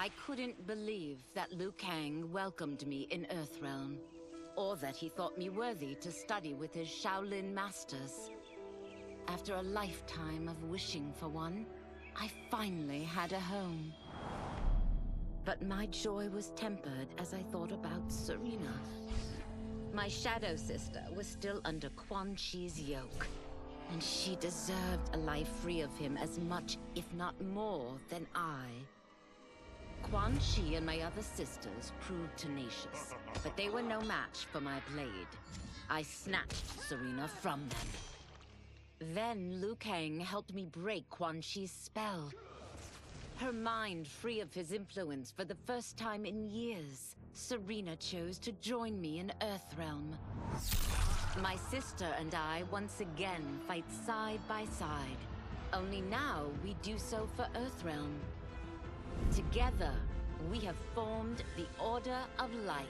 I couldn't believe that Liu Kang welcomed me in Earthrealm, or that he thought me worthy to study with his Shaolin masters. After a lifetime of wishing for one, I finally had a home. But my joy was tempered as I thought about Serena. My shadow sister was still under Quan Chi's yoke, and she deserved a life free of him as much, if not more, than I. Quan Chi and my other sisters proved tenacious, but they were no match for my blade. I snatched Serena from them. Then Liu Kang helped me break Quan Chi's spell. Her mind free of his influence for the first time in years, Serena chose to join me in Earthrealm. My sister and I once again fight side by side. Only now we do so for Earthrealm. Together, we have formed the Order of Light.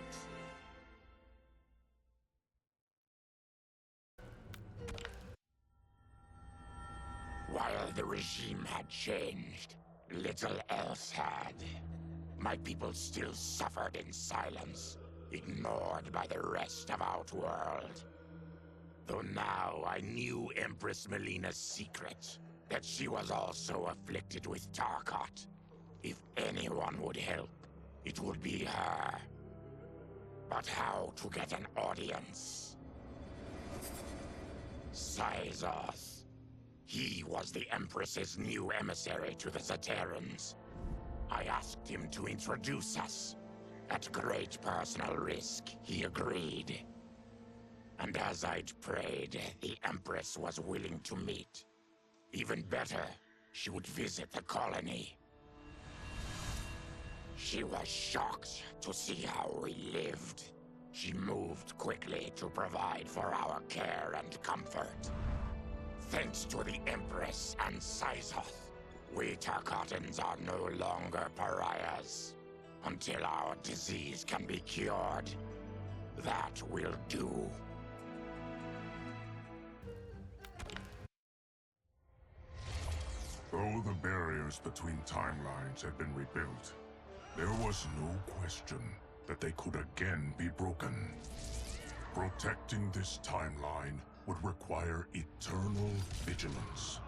While the regime had changed, little else had. My people still suffered in silence, ignored by the rest of Outworld. Though now I knew Empress Melina's secret, that she was also afflicted with Tarkat. If anyone would help, it would be her. But how to get an audience? Syzoth. He was the Empress's new emissary to the Zaterrans. I asked him to introduce us. At great personal risk, he agreed. And as I'd prayed, the Empress was willing to meet. Even better, she would visit the colony. She was shocked to see how we lived. She moved quickly to provide for our care and comfort. Thanks to the Empress and Syzoth, we Tarkatans are no longer pariahs. Until our disease can be cured, that will do. Though the barriers between timelines had been rebuilt, there was no question that they could again be broken. Protecting this timeline would require eternal vigilance,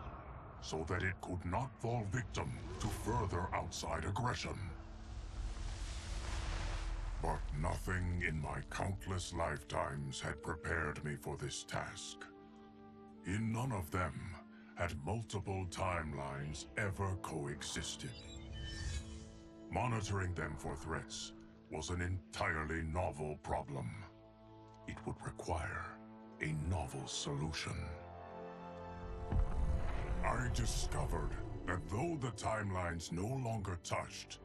so that it could not fall victim to further outside aggression. But nothing in my countless lifetimes had prepared me for this task. In none of them had multiple timelines ever coexisted. Monitoring them for threats was an entirely novel problem. It would require a novel solution. I discovered that though the timelines no longer touched,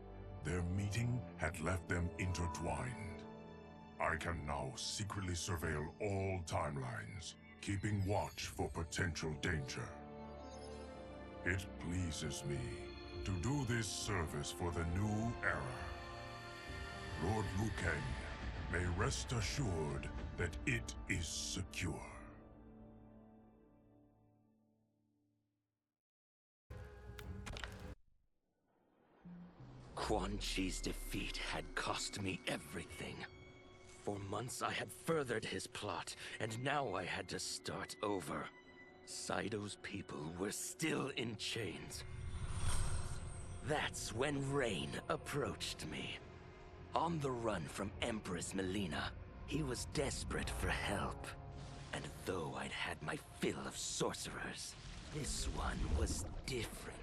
their meeting had left them intertwined. I can now secretly surveil all timelines, keeping watch for potential danger. It pleases me to do this service for the new era. Lord Liu Kang may rest assured that it is secure. Quan Chi's defeat had cost me everything. For months I had furthered his plot, and now I had to start over. Sydo's people were still in chains. That's when Rain approached me. On the run from Empress Melina, he was desperate for help. And though I'd had my fill of sorcerers, this one was different.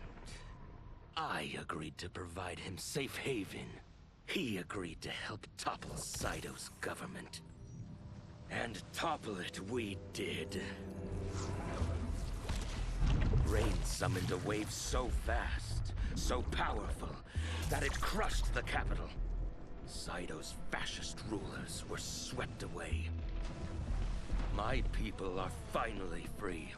I agreed to provide him safe haven. He agreed to help topple Sydo's government. And topple it we did. Rain summoned a wave so fast, so powerful, that it crushed the capital. Sydo's fascist rulers were swept away. My people are finally free.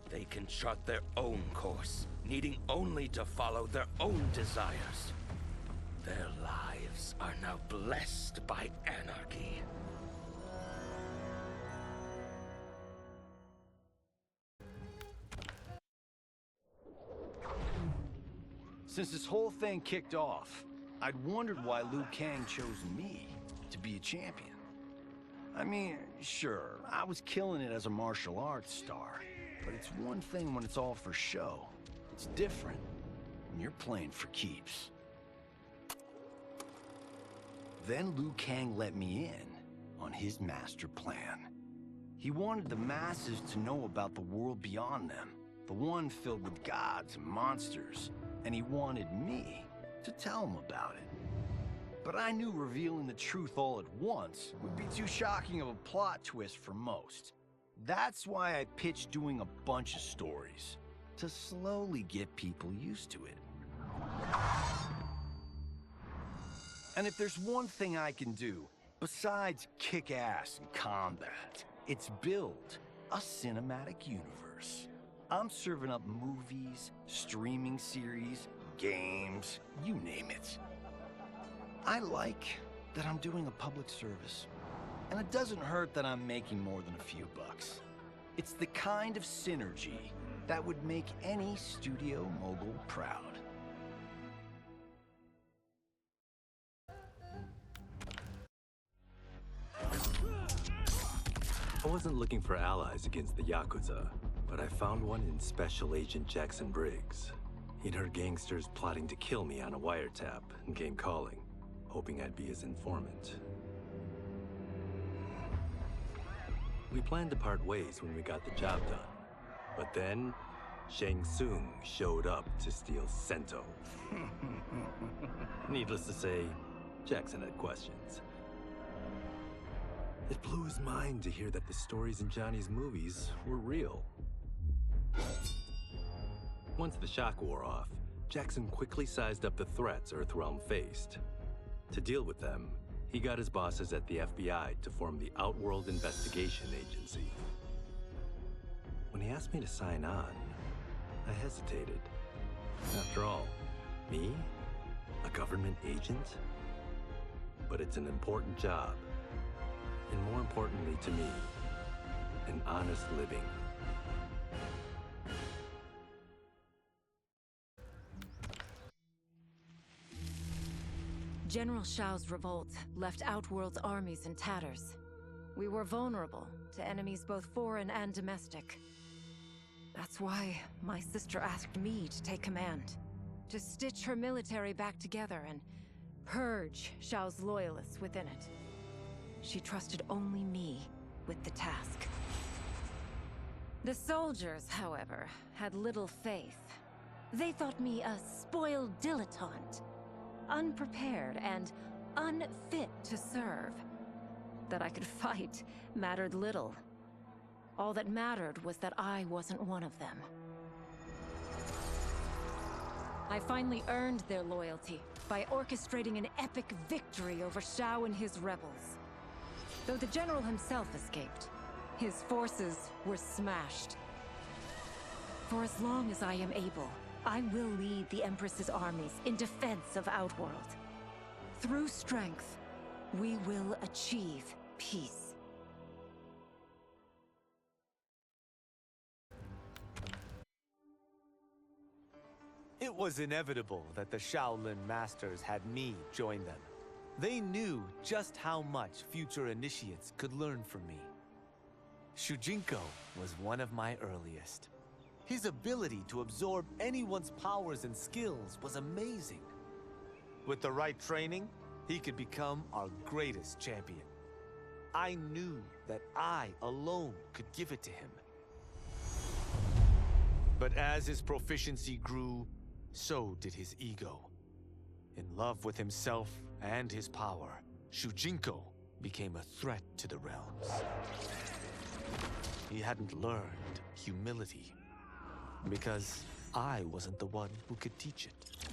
They can chart their own course, needing only to follow their own desires. Their lives are now blessed by anarchy. Since this whole thing kicked off, I'd wondered why Liu Kang chose me to be a champion. I mean, sure, I was killing it as a martial arts star, but it's one thing when it's all for show. It's different when you're playing for keeps. Then Liu Kang let me in on his master plan. He wanted the masses to know about the world beyond them, the one filled with gods and monsters, and he wanted me to tell them about it. But I knew revealing the truth all at once would be too shocking of a plot twist for most. That's why I pitched doing a bunch of stories, to slowly get people used to it. And if there's one thing I can do, besides kick ass in combat, it's build a cinematic universe. I'm serving up movies, streaming series, games, you name it. I like that I'm doing a public service, and it doesn't hurt that I'm making more than a few bucks. It's the kind of synergy that would make any studio mogul proud. I wasn't looking for allies against the Yakuza, but I found one in Special Agent Jackson Briggs. He'd heard gangsters plotting to kill me on a wiretap and came calling, hoping I'd be his informant. We planned to part ways when we got the job done, but then Shang Tsung showed up to steal Sento. Needless to say, Jackson had questions. It blew his mind to hear that the stories in Johnny's movies were real. Once the shock wore off, Jackson quickly sized up the threats Earthrealm faced. To deal with them, he got his bosses at the FBI to form the Outworld Investigation Agency. When he asked me to sign on, I hesitated. After all, me? A government agent? But it's an important job. And more importantly to me, an honest living. General Shao's revolt left Outworld's armies in tatters. We were vulnerable to enemies both foreign and domestic. That's why my sister asked me to take command, to stitch her military back together and purge Shao's loyalists within it. She trusted only me with the task. The soldiers, however, had little faith. They thought me a spoiled dilettante, unprepared and unfit to serve. That I could fight mattered little. All that mattered was that I wasn't one of them. I finally earned their loyalty by orchestrating an epic victory over Shao and his rebels. Though the general himself escaped, his forces were smashed. For as long as I am able, I will lead the Empress's armies in defense of Outworld. Through strength, we will achieve peace. It was inevitable that the Shaolin Masters had me join them. They knew just how much future initiates could learn from me. Shujinko was one of my earliest. His ability to absorb anyone's powers and skills was amazing. With the right training, he could become our greatest champion. I knew that I alone could give it to him. But as his proficiency grew, so did his ego. In love with himself and his power, Shujinko became a threat to the realms. He hadn't learned humility, because I wasn't the one who could teach it.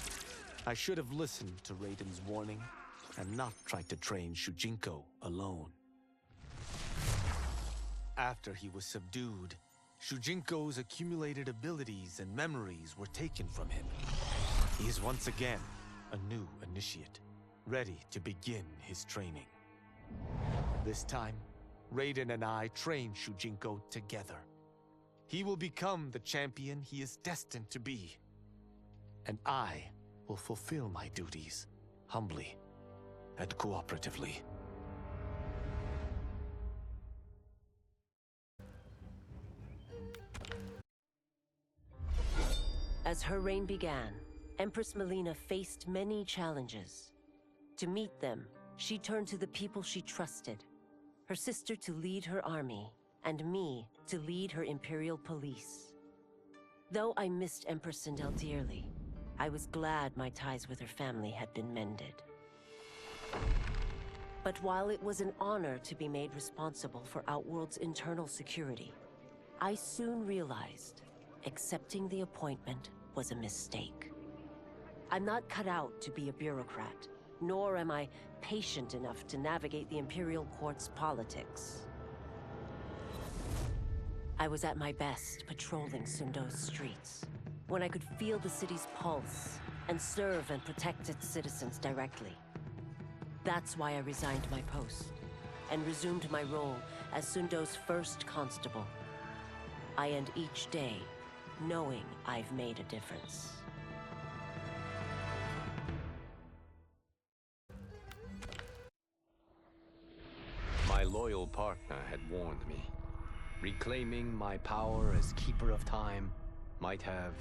I should have listened to Raiden's warning and not tried to train Shujinko alone. After he was subdued, Shujinko's accumulated abilities and memories were taken from him. He is once again a new initiate, ready to begin his training. This time, Raiden and I train Shujinko together. He will become the champion he is destined to be. And I will fulfill my duties humbly and cooperatively. As her reign began, Empress Melina faced many challenges. To meet them, she turned to the people she trusted. Her sister to lead her army, and me to lead her Imperial police. Though I missed Empress Sindel dearly, I was glad my ties with her family had been mended. But while it was an honor to be made responsible for Outworld's internal security, I soon realized accepting the appointment was a mistake. I'm not cut out to be a bureaucrat, nor am I patient enough to navigate the Imperial Court's politics. I was at my best patrolling Sundo's streets, when I could feel the city's pulse and serve and protect its citizens directly. That's why I resigned my post and resumed my role as Sundo's first constable. I end each day knowing I've made a difference. My loyal partner had warned me. Reclaiming my power as Keeper of Time might have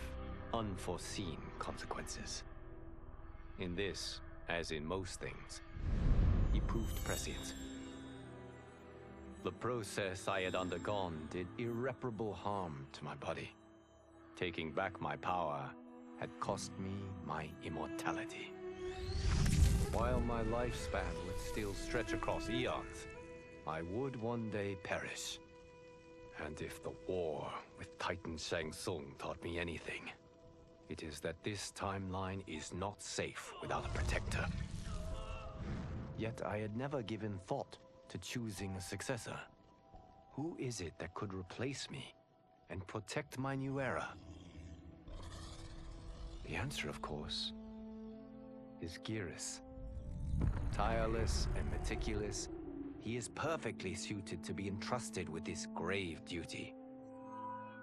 unforeseen consequences. In this, as in most things, he proved prescient. The process I had undergone did irreparable harm to my body. Taking back my power had cost me my immortality. While my lifespan would still stretch across eons, I would one day perish. And if the war with Titan Shang Tsung taught me anything, it is that this timeline is not safe without a protector. Yet I had never given thought to choosing a successor. Who is it that could replace me and protect my new era? The answer, of course, is Geras. Tireless and meticulous, he is perfectly suited to be entrusted with this grave duty.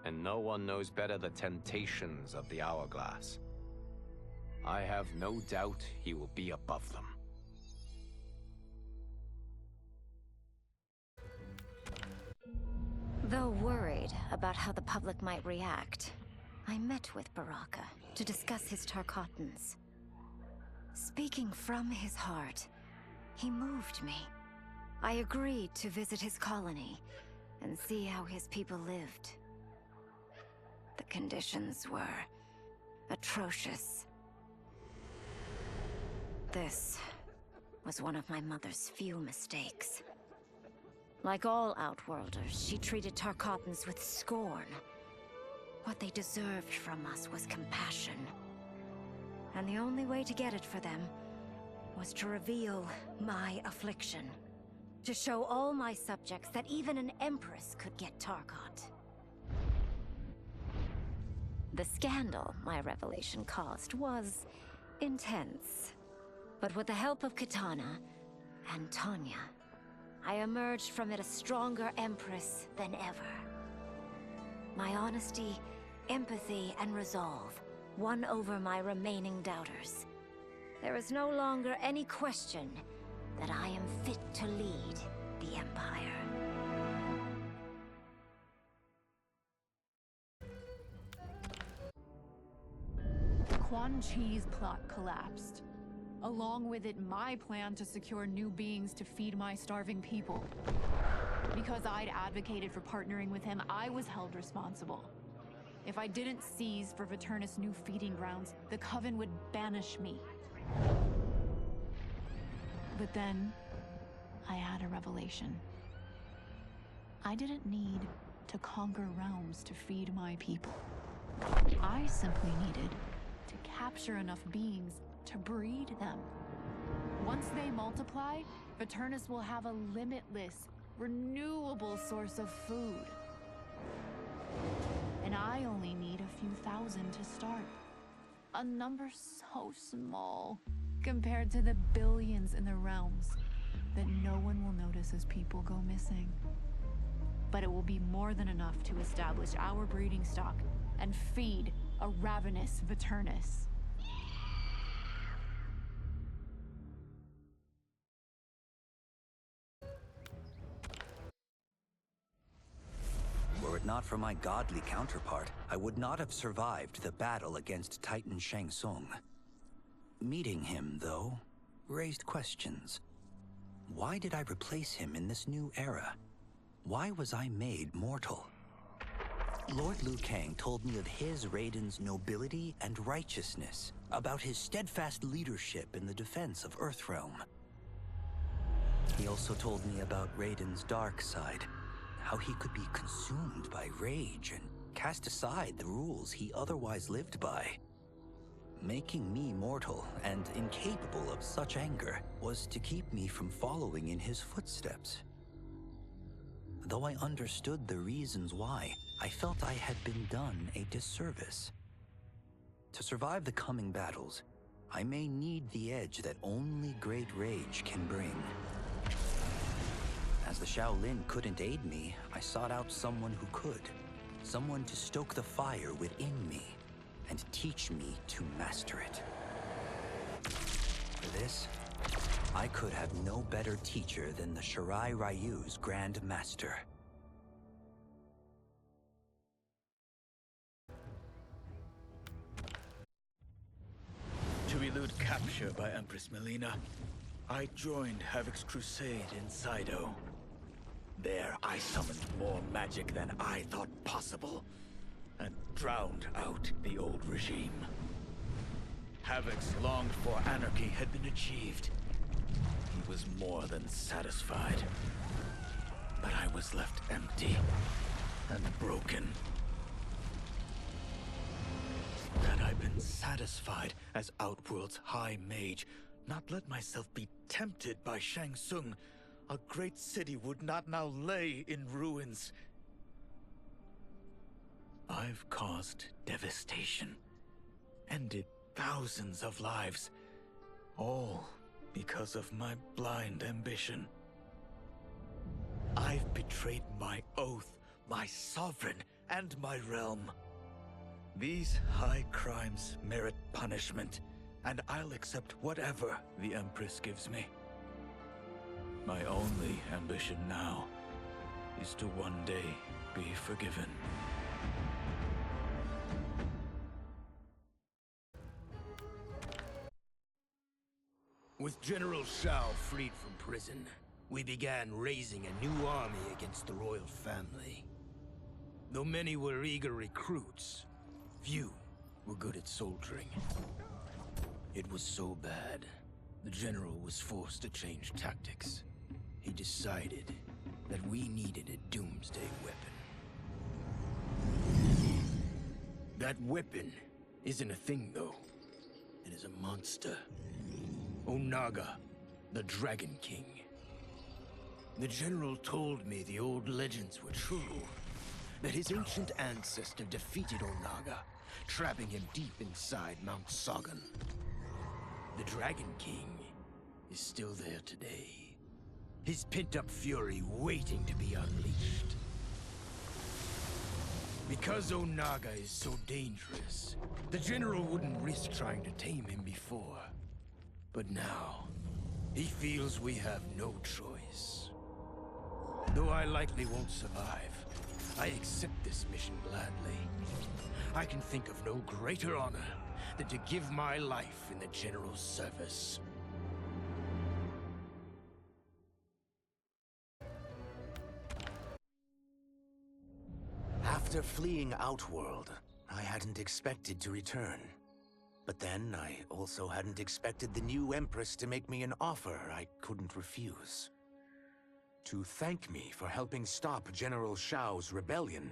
And no one knows better the temptations of the hourglass. I have no doubt he will be above them. Though worried about how the public might react, I met with Baraka to discuss his Tarkatans. Speaking from his heart, he moved me. I agreed to visit his colony and see how his people lived. The conditions were atrocious. This was one of my mother's few mistakes. Like all Outworlders, she treated Tarkatans with scorn. What they deserved from us was compassion. And the only way to get it for them was to reveal my affliction. To show all my subjects that even an empress could get Tarkat. The scandal my revelation caused was intense. But with the help of Kitana and Tanya, I emerged from it a stronger empress than ever. My honesty, empathy, and resolve won over my remaining doubters. There is no longer any question that I am fit to lead the Empire. Quan Chi's plot collapsed. Along with it, my plan to secure new beings to feed my starving people. Because I'd advocated for partnering with him, I was held responsible. If I didn't seize for Viternus' new feeding grounds, the Coven would banish me. But then, I had a revelation. I didn't need to conquer realms to feed my people. I simply needed to capture enough beings to breed them. Once they multiply, Viternus will have a limitless, renewable source of food. And I only need a few thousand to start. A number so small compared to the billions in the realms that no one will notice as people go missing. But it will be more than enough to establish our breeding stock and feed a ravenous Viternus. not for my godly counterpart, I would not have survived the battle against Titan Shang Tsung. Meeting him, though, raised questions. Why did I replace him in this new era? Why was I made mortal? Lord Liu Kang told me of his Raiden's nobility and righteousness, about his steadfast leadership in the defense of Earthrealm. He also told me about Raiden's dark side, how he could be consumed by rage and cast aside the rules he otherwise lived by. Making me mortal and incapable of such anger was to keep me from following in his footsteps. Though I understood the reasons why, I felt I had been done a disservice. To survive the coming battles, I may need the edge that only great rage can bring. As the Shaolin couldn't aid me, I sought out someone who could. Someone to stoke the fire within me and teach me to master it. For this, I could have no better teacher than the Shirai Ryu's Grand Master. To elude capture by Empress Melina, I joined Havoc's crusade in Saido. There, I summoned more magic than I thought possible, and drowned out the old regime. Havoc's longed-for anarchy had been achieved. He was more than satisfied. But I was left empty and broken. Had I been satisfied as Outworld's High Mage, not let myself be tempted by Shang Tsung, a great city would not now lay in ruins. I've caused devastation, ended thousands of lives, all because of my blind ambition. I've betrayed my oath, my sovereign, and my realm. These high crimes merit punishment, and I'll accept whatever the Empress gives me. My only ambition now is to one day be forgiven. With General Shao freed from prison, we began raising a new army against the royal family. Though many were eager recruits, few were good at soldiering. It was so bad, the general was forced to change tactics. He decided that we needed a doomsday weapon. That weapon isn't a thing, though. It is a monster. Onaga, the Dragon King. The general told me the old legends were true. That his ancient ancestor defeated Onaga, trapping him deep inside Mount Sagan. The Dragon King is still there today. His pent-up fury waiting to be unleashed. Because Onaga is so dangerous, the general wouldn't risk trying to tame him before. But now, he feels we have no choice. Though I likely won't survive, I accept this mission gladly. I can think of no greater honor than to give my life in the general's service. After fleeing Outworld, I hadn't expected to return. But then, I also hadn't expected the new Empress to make me an offer I couldn't refuse. To thank me for helping stop General Shao's rebellion,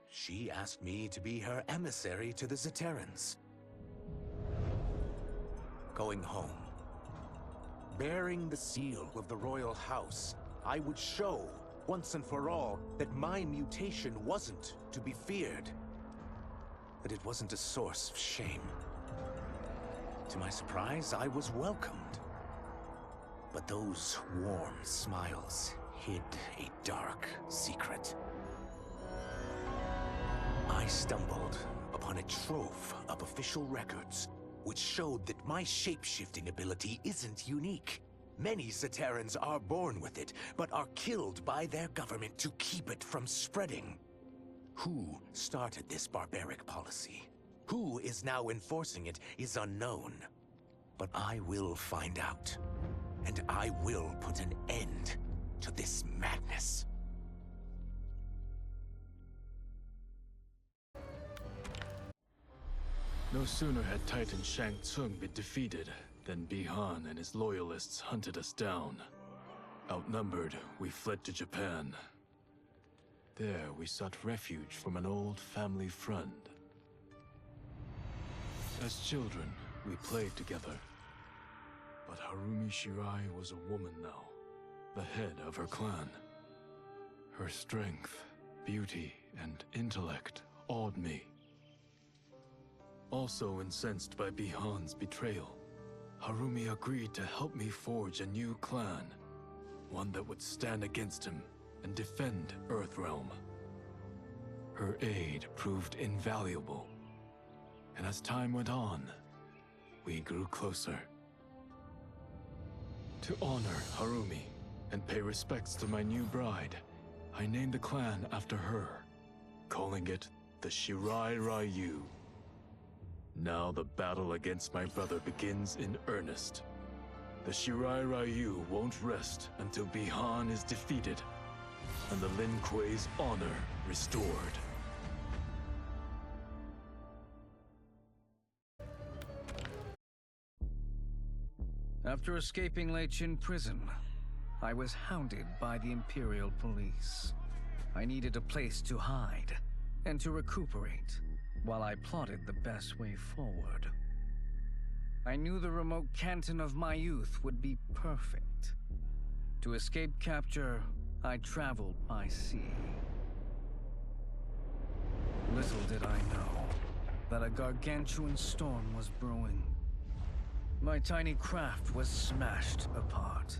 she asked me to be her emissary to the Zaterrans. Going home, bearing the seal of the royal house, I would show, once and for all, that my mutation wasn't to be feared. That it wasn't a source of shame. To my surprise, I was welcomed. But those warm smiles hid a dark secret. I stumbled upon a trove of official records, which showed that my shape-shifting ability isn't unique. Many Zaterrans are born with it, but are killed by their government to keep it from spreading. Who started this barbaric policy? Who is now enforcing it is unknown. But I will find out. And I will put an end to this madness. No sooner had Titan Shang Tsung been defeated than Bihan and his loyalists hunted us down. Outnumbered, we fled to Japan. There, we sought refuge from an old family friend. As children, we played together. But Harumi Shirai was a woman now, the head of her clan. Her strength, beauty, and intellect awed me. Also incensed by Bihan's betrayal, Harumi agreed to help me forge a new clan, one that would stand against him and defend Earthrealm. Her aid proved invaluable, and as time went on, we grew closer. To honor Harumi and pay respects to my new bride, I named the clan after her, calling it the Shirai Ryu. Now the battle against my brother begins in earnest. The Shirai Ryu won't rest until Bihan is defeated and the Lin Kuei's honor restored. After escaping Lei Chin prison, I was hounded by the Imperial Police. I needed a place to hide and to recuperate while I plotted the best way forward. I knew the remote canton of my youth would be perfect. To escape capture, I traveled by sea. Little did I know that a gargantuan storm was brewing. My tiny craft was smashed apart.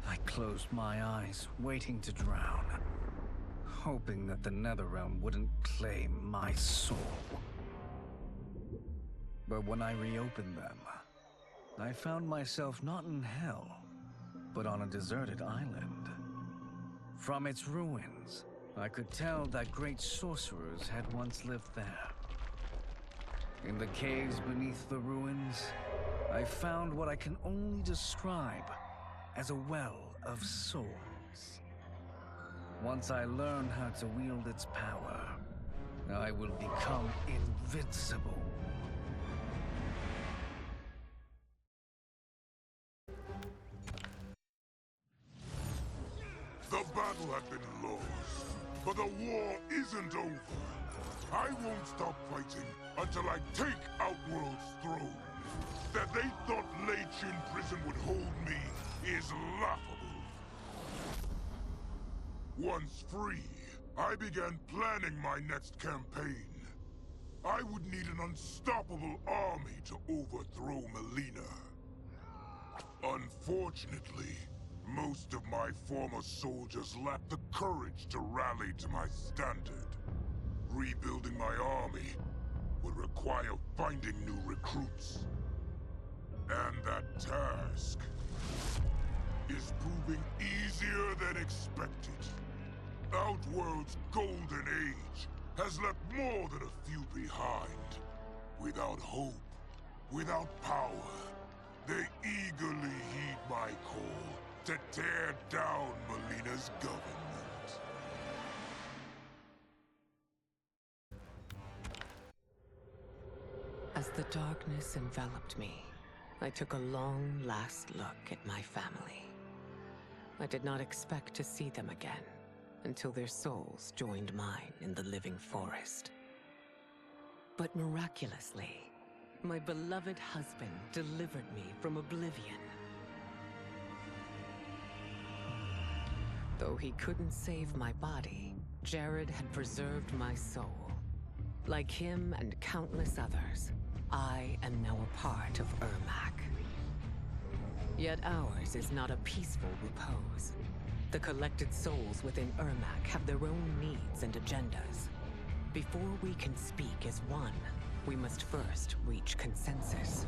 I closed my eyes, waiting to drown, hoping that the Netherrealm wouldn't claim my soul. But when I reopened them, I found myself not in hell, but on a deserted island. From its ruins, I could tell that great sorcerers had once lived there. In the caves beneath the ruins, I found what I can only describe as a well of souls. Once I learn how to wield its power, I will become invincible. The battle had been lost, but the war isn't over. I won't stop fighting until I take Outworld's throne. That they thought Lei Chin prison would hold me is laughable. Once free, I began planning my next campaign. I would need an unstoppable army to overthrow Melina. Unfortunately, most of my former soldiers lacked the courage to rally to my standard. Rebuilding my army would require finding new recruits. And that task is proving easier than expected. Outworld's golden age has left more than a few behind. Without hope, without power, they eagerly heed my call to tear down Melina's government. As the darkness enveloped me, I took a long last look at my family. I did not expect to see them again until their souls joined mine in the living forest. But miraculously, my beloved husband delivered me from oblivion. Though he couldn't save my body, Jared had preserved my soul. Like him and countless others, I am now a part of Ermac. Yet ours is not a peaceful repose. The collected souls within Ermac have their own needs and agendas. Before we can speak as one, we must first reach consensus.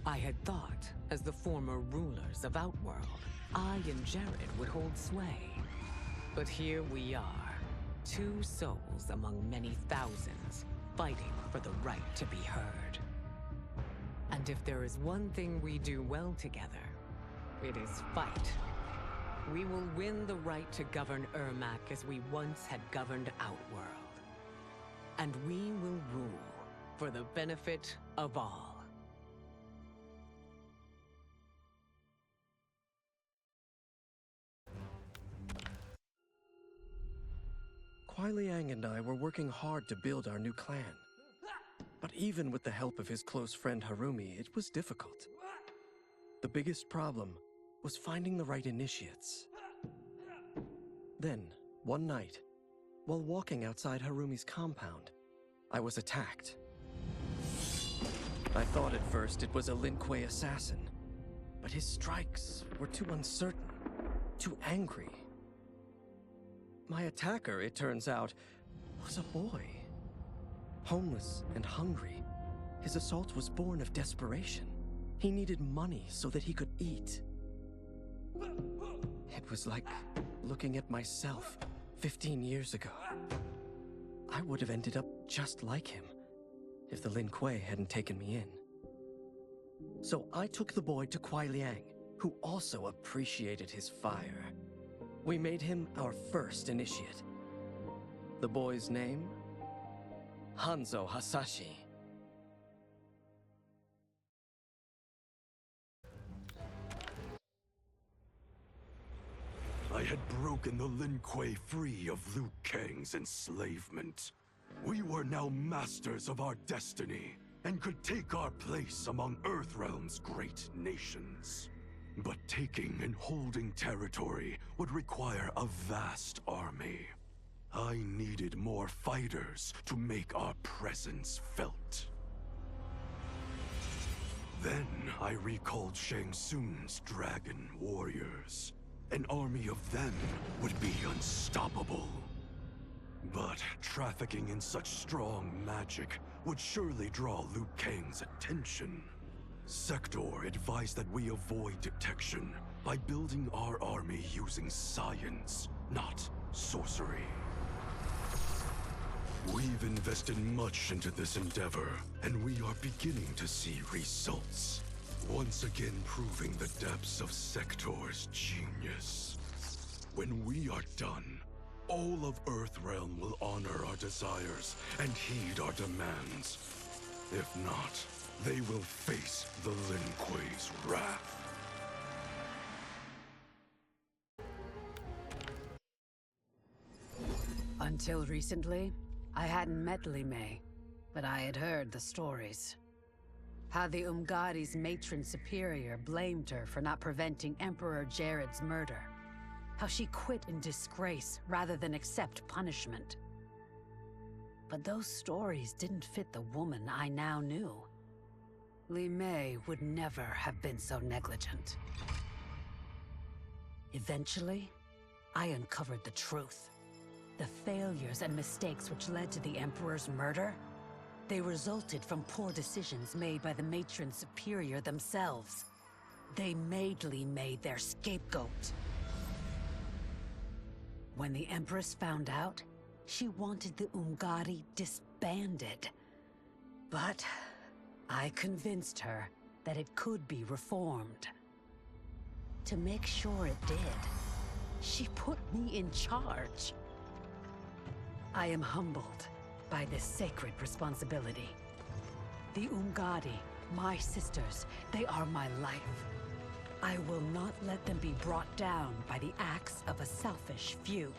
I had thought, as the former rulers of Outworld, I and Jared would hold sway. But here we are, 2 souls among many thousands, fighting for the right to be heard. And if there is one thing we do well together, it is fight. We will win the right to govern Ermac as we once had governed Outworld. And we will rule for the benefit of all. Kuai Liang and I were working hard to build our new clan. But even with the help of his close friend Harumi, it was difficult. The biggest problem was finding the right initiates. Then, one night, while walking outside Harumi's compound, I was attacked. I thought at first it was a Lin Kuei assassin, but his strikes were too uncertain, too angry. My attacker, it turns out, was a boy. Homeless and hungry, his assault was born of desperation. He needed money so that he could eat. It was like looking at myself 15 years ago. I would have ended up just like him if the Lin Kuei hadn't taken me in. So I took the boy to Kuai Liang, who also appreciated his fire. We made him our first initiate. The boy's name? Hanzo Hasashi. I had broken the Lin Kuei free of Liu Kang's enslavement. We were now masters of our destiny, and could take our place among Earthrealm's great nations. But taking and holding territory would require a vast army. I needed more fighters to make our presence felt. Then I recalled Shang Tsung's dragon warriors. An army of them would be unstoppable. But trafficking in such strong magic would surely draw Liu Kang's attention. Sector advised that we avoid detection by building our army using science, not sorcery. We've invested much into this endeavor, and we are beginning to see results. Once again proving the depths of Sector's genius. When we are done, all of Earthrealm will honor our desires and heed our demands. If not, they will face the Lin Kuei's wrath. Until recently, I hadn't met Li Mei, but I had heard the stories. How the Umgadi's matron superior blamed her for not preventing Emperor Jared's murder. How she quit in disgrace rather than accept punishment. But those stories didn't fit the woman I now knew. Li Mei would never have been so negligent. Eventually, I uncovered the truth. The failures and mistakes which led to the Emperor's murder, they resulted from poor decisions made by the matron superior themselves. They made Li Mei their scapegoat. When the Empress found out, she wanted the Umgadi disbanded. But I convinced her that it could be reformed. To make sure it did, she put me in charge. I am humbled by this sacred responsibility. The Umgadi, my sisters, they are my life. I will not let them be brought down by the acts of a selfish few.